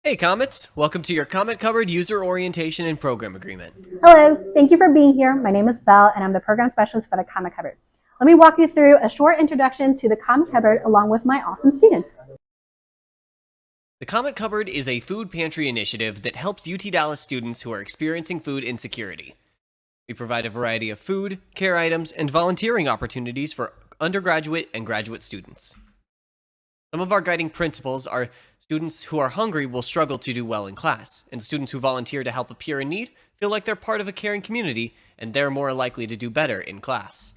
Hey Comets! Welcome to your Comet Cupboard User Orientation and Program Agreement. Hello, thank you for being here. My name is Belle and I'm the Program Specialist for the Comet Cupboard. Let me walk you through a short introduction to the Comet Cupboard along with my awesome students. The Comet Cupboard is a food pantry initiative that helps UT Dallas students who are experiencing food insecurity. We provide a variety of food, care items, and volunteering opportunities for undergraduate and graduate students. Some of our guiding principles are students who are hungry will struggle to do well in class, and students who volunteer to help a peer in need feel like they're part of a caring community and they're more likely to do better in class.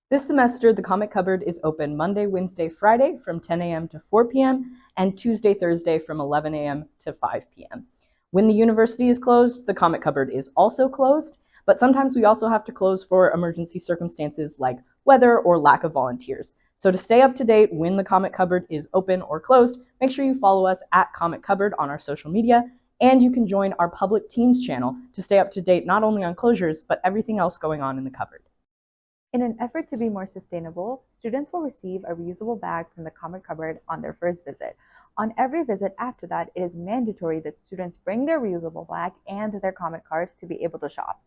This semester, the Comet Cupboard is open Monday, Wednesday, Friday from 10 a.m. to 4 p.m. and Tuesday, Thursday from 11 a.m. to 5 p.m. When the university is closed, the Comet Cupboard is also closed, but sometimes we also have to close for emergency circumstances like weather or lack of volunteers. So to stay up to date when the Comet Cupboard is open or closed, make sure you follow us at Comet Cupboard on our social media, and you can join our public Teams channel to stay up to date not only on closures, but everything else going on in the cupboard. In an effort to be more sustainable, students will receive a reusable bag from the Comet Cupboard on their first visit. On every visit after that, it is mandatory that students bring their reusable bag and their Comet Card to be able to shop.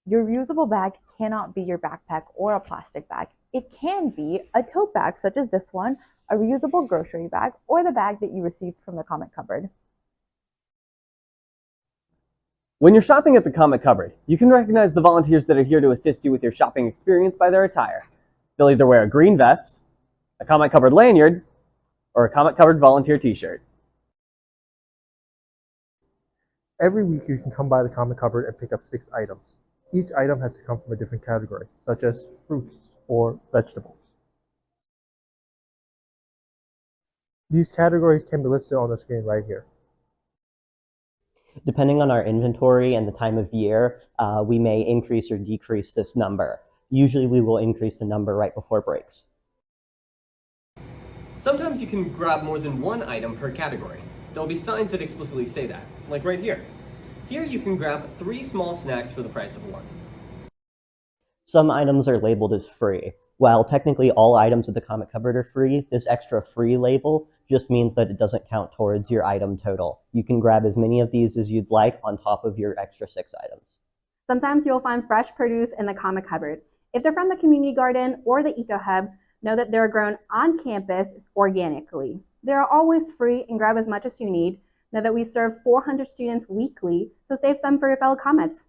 Your reusable bag cannot be your backpack or a plastic bag. It can be a tote bag such as this one, a reusable grocery bag, or the bag that you received from the Comet Cupboard. When you're shopping at the Comet Cupboard, you can recognize the volunteers that are here to assist you with your shopping experience by their attire. They'll either wear a green vest, a Comet Cupboard lanyard, or a Comet Cupboard volunteer t-shirt. Every week you can come by the Comet Cupboard and pick up 6 items. Each item has to come from a different category, such as fruits or vegetables. These categories can be listed on the screen right here. Depending on our inventory and the time of year, we may increase or decrease this number. Usually we will increase the number right before breaks. Sometimes you can grab more than one item per category. There'll be signs that explicitly say that, like right here. Here you can grab 3 small snacks for the price of 1. Some items are labeled as free. While technically all items at the Comet Cupboard are free, this extra free label just means that it doesn't count towards your item total. You can grab as many of these as you'd like on top of your extra 6 items. Sometimes you'll find fresh produce in the Comet Cupboard. If they're from the community garden or the Eco Hub, know that they're grown on campus organically. They're always free and grab as much as you need. Know that we serve 400 students weekly, so save some for your fellow Comets.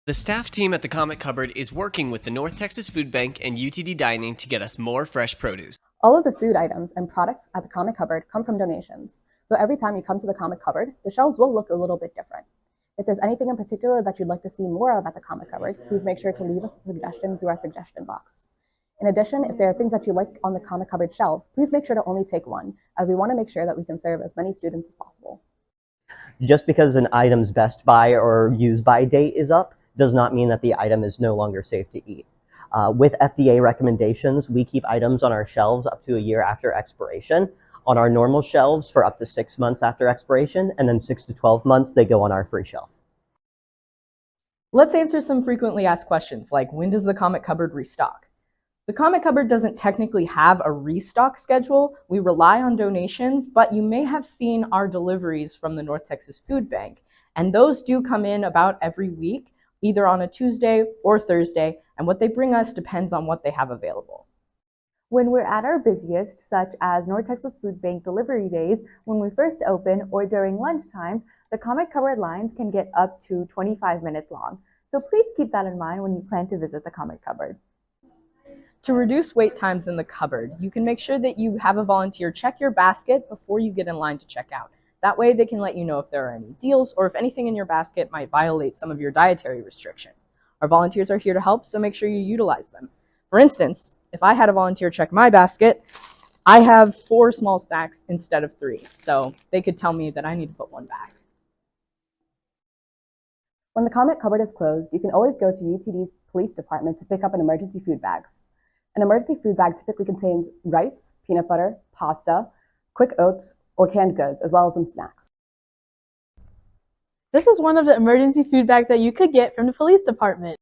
The staff team at the Comet Cupboard is working with the North Texas Food Bank and UTD Dining to get us more fresh produce. All of the food items and products at the Comet Cupboard come from donations. So every time you come to the Comet Cupboard, the shelves will look a little bit different. If there's anything in particular that you'd like to see more of at the Comet Cupboard, please make sure to leave us a suggestion through our suggestion box. In addition, if there are things that you like on the Comet Cupboard shelves, please make sure to only take one, as we want to make sure that we can serve as many students as possible. Just because an item's best by or use by date is up does not mean that the item is no longer safe to eat. With FDA recommendations, we keep items on our shelves up to a year after expiration. On our normal shelves for up to 6 months after expiration, and then 6 to 12 months, they go on our free shelf. Let's answer some frequently asked questions like, when does the Comet Cupboard restock? The Comet Cupboard doesn't technically have a restock schedule. We rely on donations, but you may have seen our deliveries from the North Texas Food Bank, and those do come in about every week, either on a Tuesday or Thursday, and what they bring us depends on what they have available. When we're at our busiest, such as North Texas Food Bank delivery days, when we first open, or during lunch times, the Comet Cupboard lines can get up to 25 minutes long. So please keep that in mind when you plan to visit the Comet Cupboard. To reduce wait times in the cupboard, you can make sure that you have a volunteer check your basket before you get in line to check out. That way they can let you know if there are any deals or if anything in your basket might violate some of your dietary restrictions. Our volunteers are here to help, so make sure you utilize them. For instance, if I had a volunteer check my basket, I have 4 small snacks instead of 3, so they could tell me that I need to put 1 back. When the Comet Cupboard is closed, you can always go to UTD's police department to pick up an emergency food bags. An emergency food bag typically contains rice, peanut butter, pasta, quick oats, or canned goods, as well as some snacks. This is one of the emergency food bags that you could get from the police department.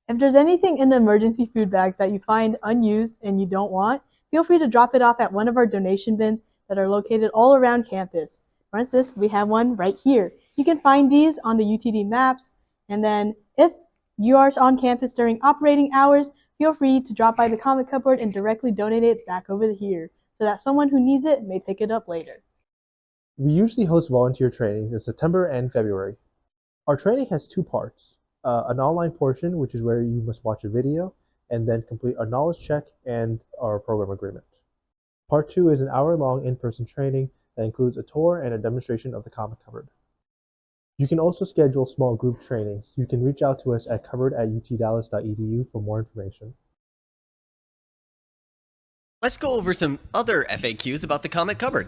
If there's anything in the emergency food bags that you find unused and you don't want, feel free to drop it off at one of our donation bins. that are located all around campus. For instance, we have one right here. You can find these on the UTD maps, and then if you are on campus during operating hours, feel free to drop by the Comet Cupboard and directly donate it back over here so that someone who needs it may pick it up later. We usually host volunteer trainings in September and February. Our training has two parts, an online portion, which is where you must watch a video and then complete a knowledge check and our program agreement. Part 2 is an hour-long in-person training that includes a tour and a demonstration of the Comet Cupboard. You can also schedule small group trainings. You can reach out to us at cupboard@utdallas.edu for more information. Let's go over some other FAQs about the Comet Cupboard.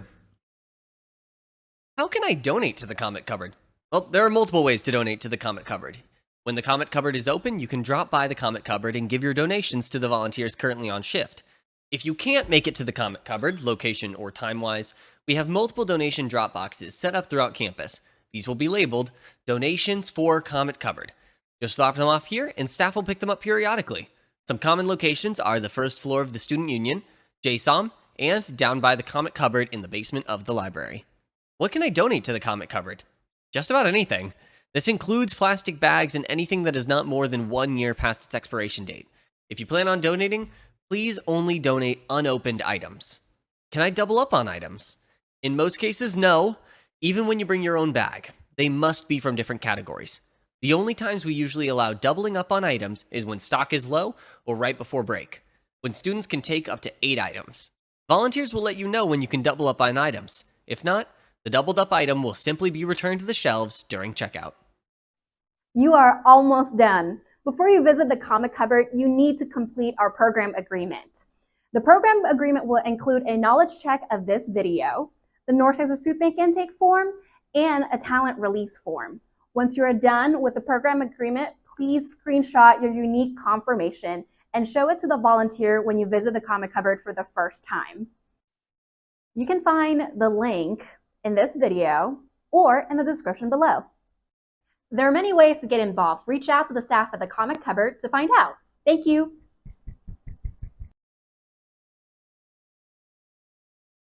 How can I donate to the Comet Cupboard? Well, there are multiple ways to donate to the Comet Cupboard. When the Comet Cupboard is open, you can drop by the Comet Cupboard and give your donations to the volunteers currently on shift. If you can't make it to the Comet Cupboard, location or time-wise, we have multiple donation drop boxes set up throughout campus. These will be labeled Donations for Comet Cupboard. Just drop them off here and staff will pick them up periodically. Some common locations are the first floor of the Student Union, JSOM, and down by the Comet Cupboard in the basement of the library. What can I donate to the Comet Cupboard? Just about anything. This includes plastic bags and anything that is not more than 1 year past its expiration date. If you plan on donating, please only donate unopened items. Can I double up on items? In most cases, no. Even when you bring your own bag, they must be from different categories. The only times we usually allow doubling up on items is when stock is low or right before break, when students can take up to 8 items. Volunteers will let you know when you can double up on items. If not, the doubled up item will simply be returned to the shelves during checkout. You are almost done. Before you visit the Comet Cupboard, you need to complete our program agreement. The program agreement will include a knowledge check of this video, the North Texas Food Bank intake form, and a talent release form. Once you are done with the program agreement, please screenshot your unique confirmation and show it to the volunteer when you visit the Comet Cupboard for the first time. You can find the link in this video or in the description below. There are many ways to get involved. Reach out to the staff at the Comet Cupboard to find out. Thank you.